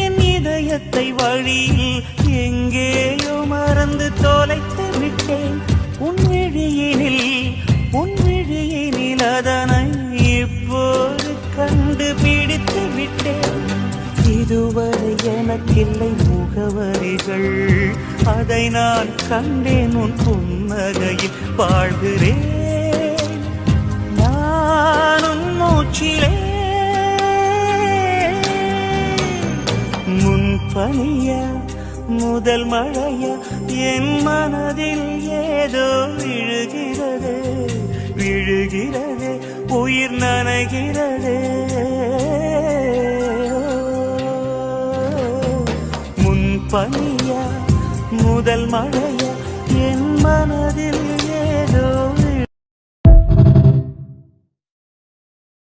என் இதயத்தை வழியில் எங்கேயோ மறந்து தொலைத்து விட்டேன். உன் விழியினில் அதனை இப்போது கண்டுபிடித்து விட்டேன். இதுவரை எனக்கில்லை முகவரிகள், அதை நான் கண்டேன் உன் புன்னகையில் வாழ்கிறேன். நான் உன் மூச்சிலே முன்பனியா முதல் மழையா என் மனதில் ஏதோ விழுகிறது உயிர் நனைகிறது. முன்பனியா முதல் மழையா என் மனதில்